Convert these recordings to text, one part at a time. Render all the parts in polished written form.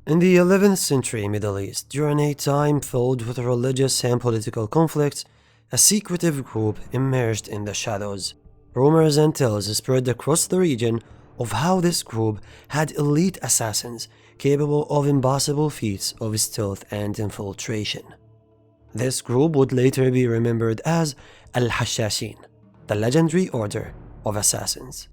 In the 11th century Middle East, during a time filled with religious and political conflicts, a secretive group emerged in the shadows. Rumors and tales spread across the region of how this group had elite assassins capable of impossible feats of stealth and infiltration. This group would later be remembered as Al-Hashashin, the legendary order of assassins.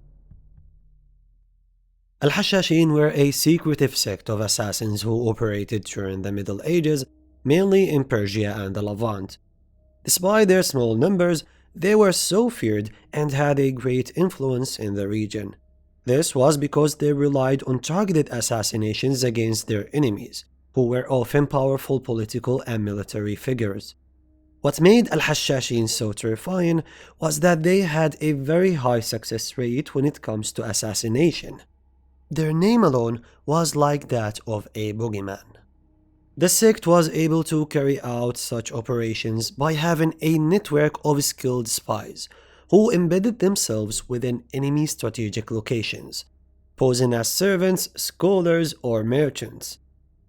Al-Hashashin were a secretive sect of assassins who operated during the Middle Ages, mainly in Persia and the Levant. Despite their small numbers, they were so feared and had a great influence in the region. This was because they relied on targeted assassinations against their enemies, who were often powerful political and military figures. What made Al-Hashashin so terrifying was that they had a very high success rate when it comes to assassination. Their name alone was like that of a boogeyman. The sect was able to carry out such operations by having a network of skilled spies who embedded themselves within enemy strategic locations, posing as servants, scholars, or merchants.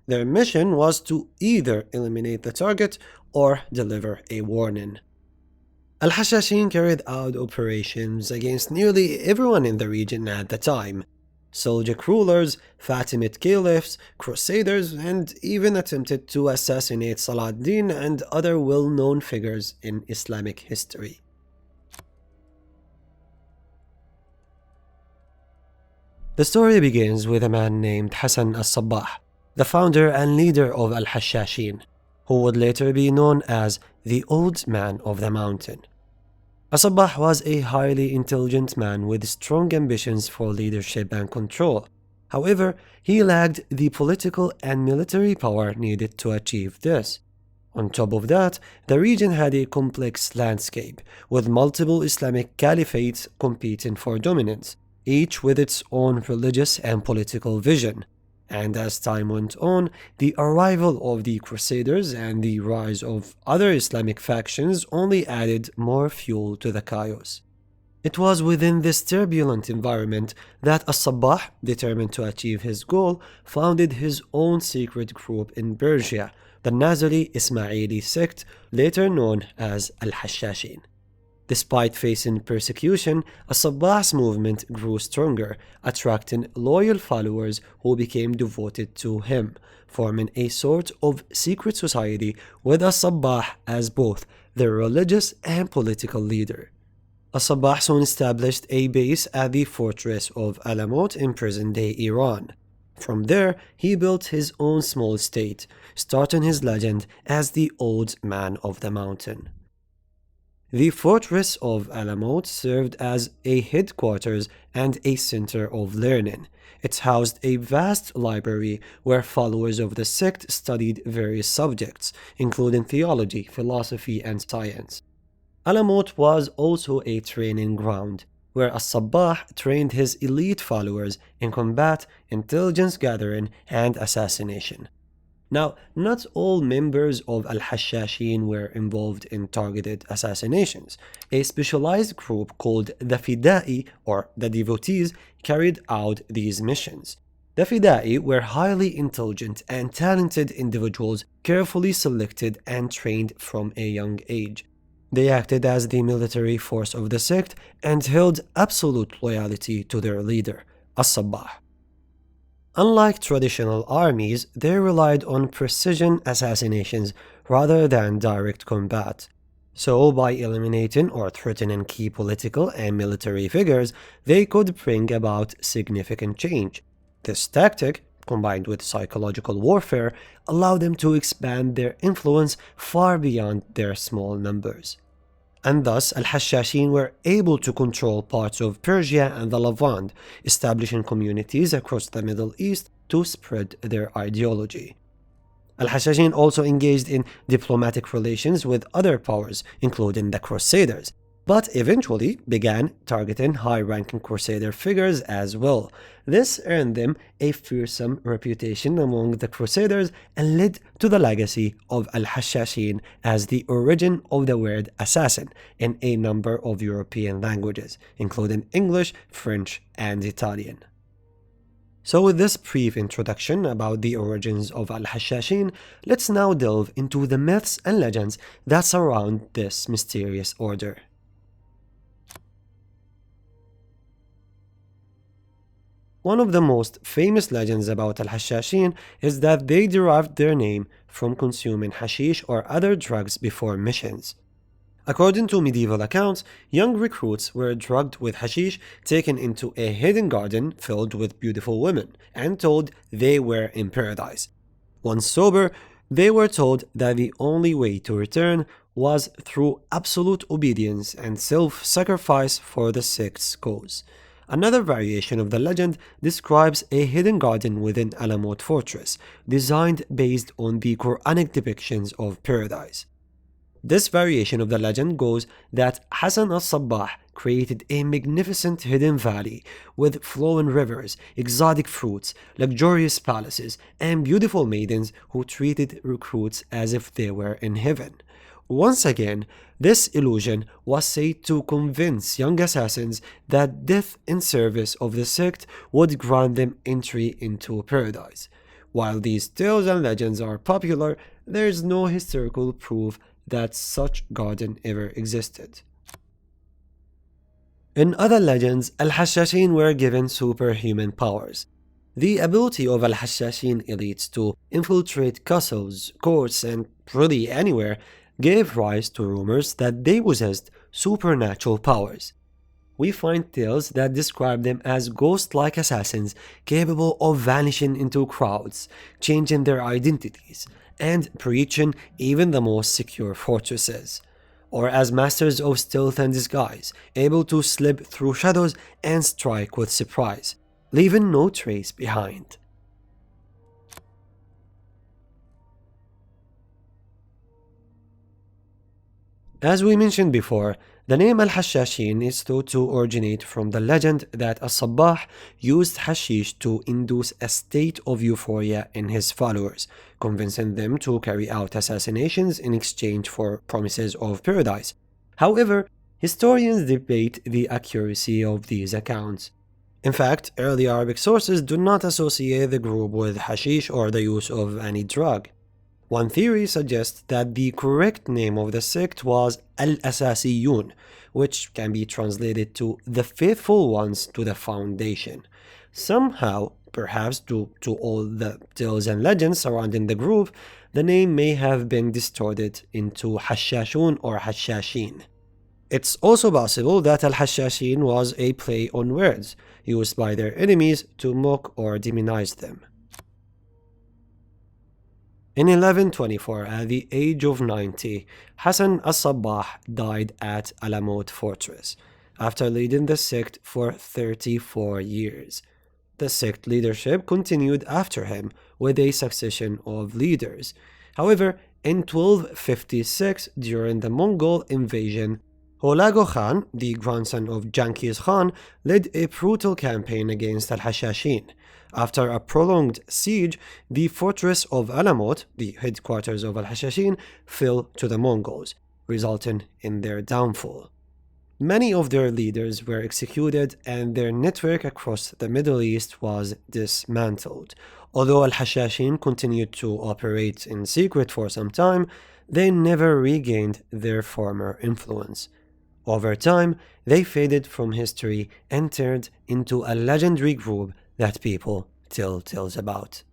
Their mission was to either eliminate the target or deliver a warning. Al-Hashashin carried out operations against nearly everyone in the region at the time: Seljuk rulers, Fatimid caliphs, crusaders, and even attempted to assassinate Saladin and other well-known figures in Islamic history. The story begins with a man named Hassan-i Sabbah, the founder and leader of Al-Hashashin, who would later be known as the Old Man of the Mountain. Al-Sabbah was a highly intelligent man with strong ambitions for leadership and control. However, he lacked the political and military power needed to achieve this. On top of that, the region had a complex landscape, with multiple Islamic caliphates competing for dominance, each with its own religious and political vision. And as time went on, the arrival of the Crusaders and the rise of other Islamic factions only added more fuel to the chaos. It was within this turbulent environment that Al-Sabbah, determined to achieve his goal, founded his own secret group in Persia, the Nazari Ismaili sect, later known as Al-Hashashin. Despite facing persecution, Al-Sabbah's movement grew stronger, attracting loyal followers who became devoted to him, forming a sort of secret society with Al-Sabbah as both their religious and political leader. Al-Sabbah soon established a base at the fortress of Alamut in present-day Iran. From there, he built his own small state, starting his legend as the Old Man of the Mountain. The fortress of Alamut served as a headquarters and a center of learning. It housed a vast library where followers of the sect studied various subjects, including theology, philosophy, and science. Alamut was also a training ground, where Al-Sabbah trained his elite followers in combat, intelligence gathering, and assassination. Now, not all members of Al-Hashashin were involved in targeted assassinations. A specialized group called the Fida'i, or the Devotees, carried out these missions. The Fida'i were highly intelligent and talented individuals, carefully selected and trained from a young age. They acted as the military force of the sect and held absolute loyalty to their leader, Al-Sabbah. Unlike traditional armies, they relied on precision assassinations rather than direct combat. So, by eliminating or threatening key political and military figures, they could bring about significant change. This tactic, combined with psychological warfare, allowed them to expand their influence far beyond their small numbers. And thus, Al-Hashashin were able to control parts of Persia and the Levant, establishing communities across the Middle East to spread their ideology. Al-Hashashin also engaged in diplomatic relations with other powers, including the Crusaders, but eventually began targeting high-ranking Crusader figures as well. This earned them a fearsome reputation among the Crusaders and led to the legacy of Al-Hashashin as the origin of the word assassin in a number of European languages, including English, French, and Italian. So with this brief introduction about the origins of Al-Hashashin, let's now delve into the myths and legends that surround this mysterious order. One of the most famous legends about Al-Hashashin is that they derived their name from consuming hashish or other drugs before missions. According to medieval accounts, young recruits were drugged with hashish, taken into a hidden garden filled with beautiful women, and told they were in paradise. Once sober, they were told that the only way to return was through absolute obedience and self-sacrifice for the sect's cause. Another variation of the legend describes a hidden garden within Alamut Fortress, designed based on the Quranic depictions of paradise. This variation of the legend goes that Hassan-i Sabbah created a magnificent hidden valley with flowing rivers, exotic fruits, luxurious palaces, and beautiful maidens who treated recruits as if they were in heaven. Once again, this illusion was said to convince young assassins that death in service of the sect would grant them entry into paradise. While these tales and legends are popular, there is no historical proof that such garden ever existed. In other legends, Al-Hashashin were given superhuman powers. The ability of Al-Hashashin elites to infiltrate castles, courts, and really anywhere gave rise to rumors that they possessed supernatural powers. We find tales that describe them as ghost-like assassins capable of vanishing into crowds, changing their identities, and breaching even the most secure fortresses, or as masters of stealth and disguise, able to slip through shadows and strike with surprise, leaving no trace behind. As we mentioned before, the name Al-Hashashin is thought to originate from the legend that Al-Sabbah used hashish to induce a state of euphoria in his followers, convincing them to carry out assassinations in exchange for promises of paradise. However, historians debate the accuracy of these accounts. In fact, early Arabic sources do not associate the group with hashish or the use of any drug. One theory suggests that the correct name of the sect was Al-Asasiyun, which can be translated to the faithful ones to the foundation. Somehow, perhaps due to all the tales and legends surrounding the group, the name may have been distorted into Hashashun or Hashashin. It's also possible that Al-Hashashin was a play on words, used by their enemies to mock or demonize them. In 1124, at the age of 90, Hassan-i Sabbah died at Alamut Fortress, after leading the sect for 34 years. The sect leadership continued after him with a succession of leaders. However, in 1256, during the Mongol invasion, Hulagu Khan, the grandson of Genghis Khan, led a brutal campaign against Al-Hashashin. After a prolonged siege, the fortress of Alamut, the headquarters of Al-Hashashin, fell to the Mongols, resulting in their downfall. Many of their leaders were executed and their network across the Middle East was dismantled. Although Al-Hashashin continued to operate in secret for some time, they never regained their former influence. Over time, they faded from history and turned into a legendary group that people tell tales about.